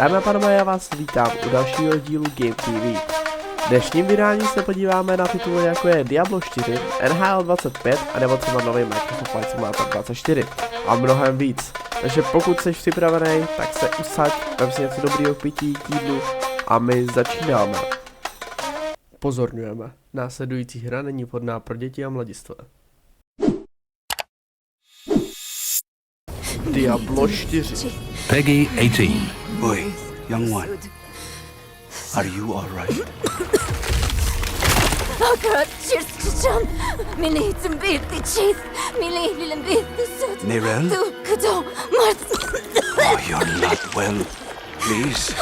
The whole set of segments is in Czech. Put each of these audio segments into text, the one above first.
Dámy a pánové, já vás vítám u dalšího dílu Game TV. V dnešním vydání se podíváme na tituly jako je Diablo 4, NHL 25 a nebo třeba nový Microsoft Flight Simulator 24 a mnohem víc. Takže pokud jsi připravený, tak se usaď, vem si něco dobrýho k pití, k jídlu a my začínáme. Pozorňujeme, následující hra není vhodná pro děti a mladistvé. Diablo 4. Peggy 18. Boy, young one, are you all right? Aga, Chirstcham, Mini Timbiti, Mili Limbit, Nirel? Kado, Mart. Oh, you're not well. Please,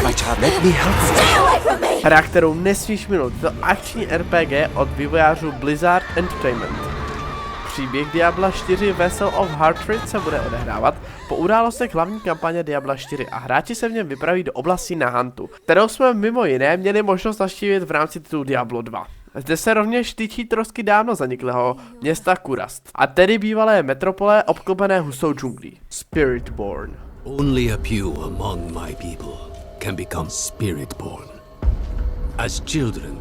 my child, let me help you. Stay away from me! Hra, kterou nesmíš minout, to akční RPG od vývojářů Blizzard Entertainment. Příběh Diabla 4 Vessel of Heartfree se bude odehrávat po událostech hlavní kampaně Diabla 4 a hráči se v něm vypraví do oblasti Nahantu, kterou jsme mimo jiné měli možnost navštívit v rámci titulu Diablo 2. Zde se rovněž týčí trosky dávno zaniklého města Kurast, a tedy bývalé metropole obklopené hustou džunglí. Spiritborn. Only a few among my people can become Spiritborn. As children,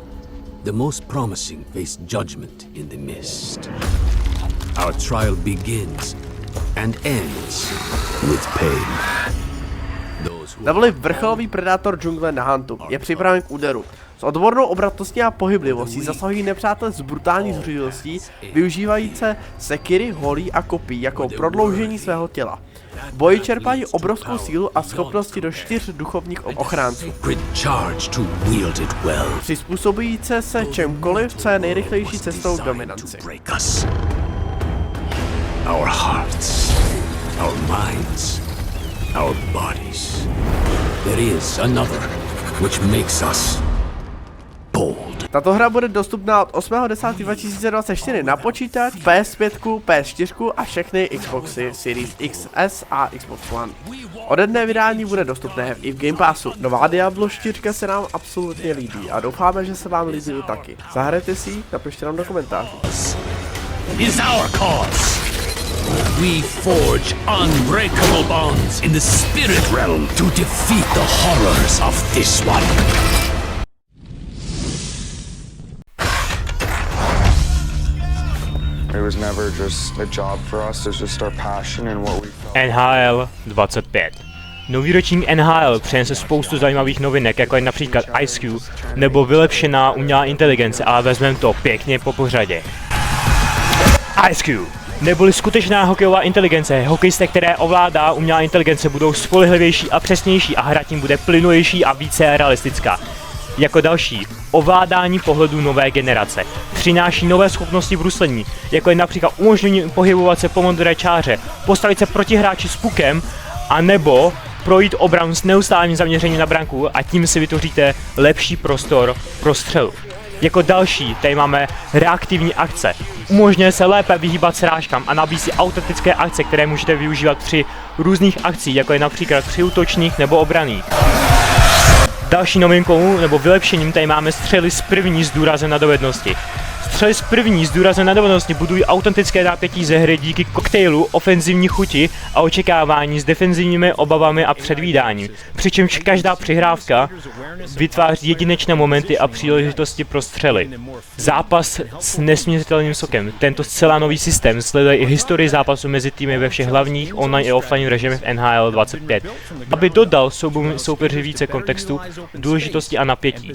the most promising face judgment in the mist. Our trial begins and ends with pain. Neboli vrcholový predátor džungle Nahantu je připraven k úderu. S odbornou obratností a pohyblivostí zasahují nepřátelé s brutální zřídilostí, využívající sekiry, holí a kopí jako prodloužení svého těla. V boji čerpají obrovskou sílu a schopnosti do 4 duchovních ochránců. Přizpůsobující se čemkoliv, co je nejrychlejší cestou k dominanci. Our hearts, our minds, our bodies. There is another which makes us bold. Tato hra bude dostupná od 8.10.2024 na počítač, PS5, PS4 a všechny Xboxy Series XS a Xbox One. Ode dne vydání bude dostupné i v Game Passu. Nová Diablo 4 se nám absolutně líbí a doufáme, že se vám líbí taky. Zahrajte si ji, napište nám do komentářů. Is our cause. We forge unbreakable bonds in the spirit realm to defeat the horrors of this one. It was never just a job for us, it was just our passion and what we felt. NHL 25. Nový ročník NHL přinese spoustu zajímavých novinek, jako je například Ice Cube nebo vylepšená umělá inteligence, ale vezmeme to pěkně po pořadě. Ice Cube, neboli skutečná hokejová inteligence. Hokejisté, které ovládá umělá inteligence, budou spolehlivější a přesnější a hra tím bude plynulejší a více realistická. Jako další, ovládání pohledu nové generace. Přináší nové schopnosti bruslení, jako je například umožnění pohybovat se po modré čáře, postavit se proti hráči s pukem, a nebo projít obranu s neustálým zaměřením na branku a tím si vytvoříte lepší prostor pro střelu. Jako další tady máme reaktivní akce. Umožňuje se lépe vyhýbat srážkám a nabízí autentické akce, které můžete využívat při různých akcích, jako je například při útočných nebo obranných. Další novinkou nebo vylepšením tady máme střely z první s důrazem na dovednosti. Střely z první s důrazem na dovednosti budují autentické napětí ze hry díky koktejlu ofenzivní chuti a očekávání s defenzivními obavami a předvídáním. Přičemž každá přihrávka vytváří jedinečné momenty a příležitosti pro střely. Zápas s nesmíritelným sokem. Tento zcela nový systém sleduje i historii zápasu mezi týmy ve všech hlavních online i offline režimech v NHL 25, aby dodal soupeři více kontextu, důležitosti a napětí.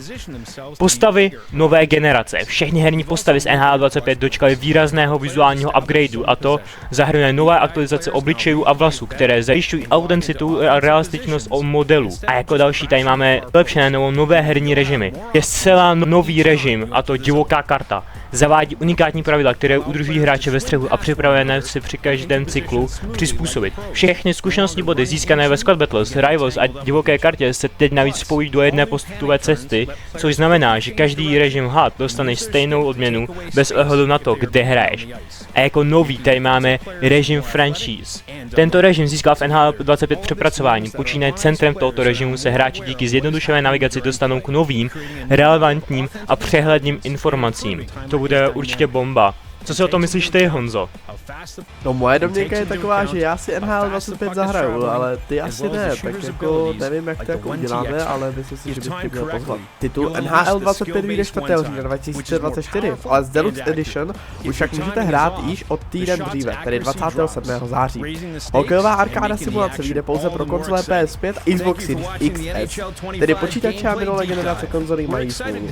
Postavy nové generace. Všechny herní postavy z NHL 25 dočkaly výrazného vizuálního upgradeu, a to zahrnuje nové aktualizace obličejů a vlasů, které zajišťují autenticitu a realističnost modelů. A jako další tady máme vylepšené nové herní režimy. Je zcela nový režim, a to divoká karta. Zavádí unikátní pravidla, které udržují hráče ve střehu a připravené si při každém cyklu přizpůsobit. Všechny zkušenostní body získané ve Squad Battles, Rivals a divoké kartě se teď navíc spojí do jedné postupové cesty, což znamená, že každý režim HUD dostane stejnou odměnu bez ohledu na to, kde hraješ. A jako nový tady máme režim franchise. Tento režim získal v NHL 25 přepracování. Počínaje centrem tohoto režimu se hráči díky zjednodušené navigaci dostanou k novým, relevantním a přehledným informacím. To bude určitě bomba. Co si o tom myslíš ty, Honzo? No moje domněnka je taková, že já si NHL 25 zahraju, ale ty asi ne, tak jako nevím jak to jako uděláme, ale myslím si, že bych tě měl pozvat. Titul NHL 25 vyjde 4. října 2024, ale z Deluxe Edition už však můžete hrát již od týden dříve, tedy 27. září. Hokejová arkáda simulace vyjde pouze pro konzole PS5 a Xbox Series XS, tedy počítače a minulé generace konzolí mají smůlu.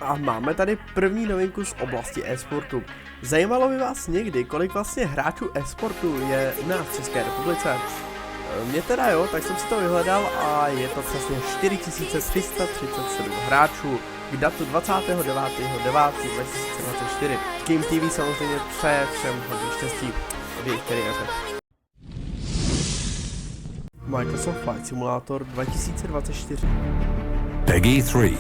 A máme tady první novinku z oblasti e-sportu. Zajímalo by vás někdy, kolik vlastně hráčů e-sportu je u nás v České republice? Mě teda jo, tak jsem si to vyhledal a je to přesně 4337 hráčů k datu 29.9.2024. Game TV samozřejmě přeje všem hodně štěstí v jejich kariéře. Microsoft Flight Simulator 2024. Peggy 3.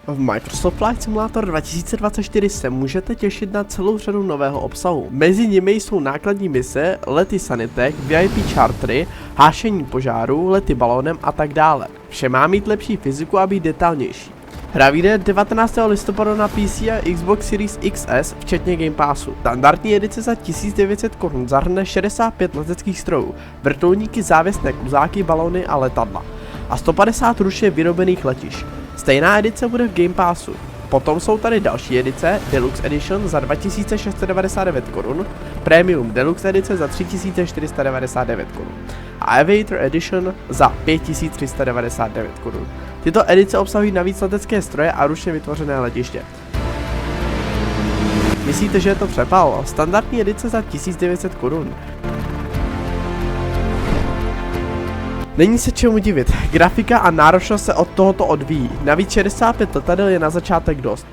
V Microsoft Flight Simulator 2024 se můžete těšit na celou řadu nového obsahu. Mezi nimi jsou nákladní mise, lety sanitek, VIP chartery, hášení požáru, lety balónem a tak dále. Vše má mít lepší fyziku a být detailnější. Hra vyjde 19. listopadu na PC a Xbox Series XS včetně Game Passu. Standardní edice za 1900 Kč zahrne 65 leteckých strojů, vrtulníky, závěsné kluzáky, balony a letadla a 150 ručně vyrobených letišť. Stejná edice bude v Game Passu. Potom jsou tady další edice, Deluxe Edition za 2699 Kč, Premium Deluxe edice za 3499 Kč a Aviator Edition za 5399 Kč. Tyto edice obsahují navíc letecké stroje a ručně vytvořené letiště. Myslíte, že je to přepal? Standardní edice za 1900 Kč. Není se čemu divit, grafika a náročnost se od tohoto odvíjí, navíc 65 letadel je na začátek dost.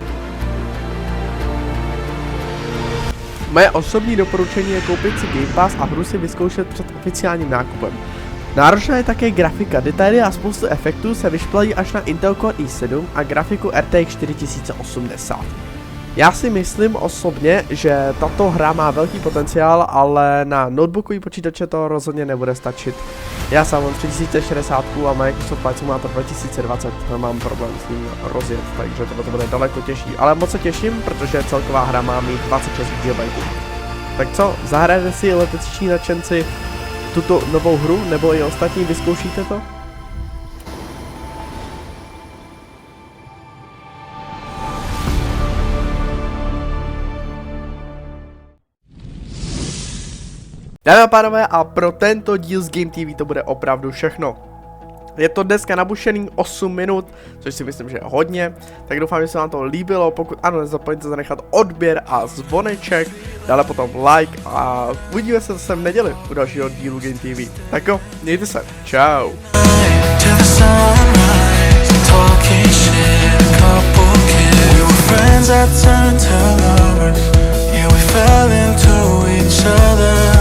Moje osobní doporučení je koupit si Game Pass a hru si vyzkoušet před oficiálním nákupem. Náročná je také grafika, detaily a spoustu efektů se vyšplají až na Intel Core i7 a grafiku RTX 4080. Já si myslím osobně, že tato hra má velký potenciál, ale na notebookový počítače to rozhodně nebude stačit. Já sám mám 3060 a Microsoft Flight Simulator 2020 mám problém s ním rozjet, takže to bude daleko těžší. Ale moc se těším, protože celková hra má mít 26 GB. Tak co, zahrajete si leteční nadšenci tuto novou hru, nebo i ostatní vyzkoušíte to? Dámy a pánové, a pro tento díl z Game TV to bude opravdu všechno. Je to dneska nabušený 8 minut, což si myslím, že je hodně, tak doufám, že se vám to líbilo, pokud ano, nezapomeňte zanechat odběr a zvoneček, dále potom like a uvidíme se zase v neděli u dalšího dílu Game TV. Tak jo, mějte se, čau. Friends that turned to lovers, yeah, we fell into each other.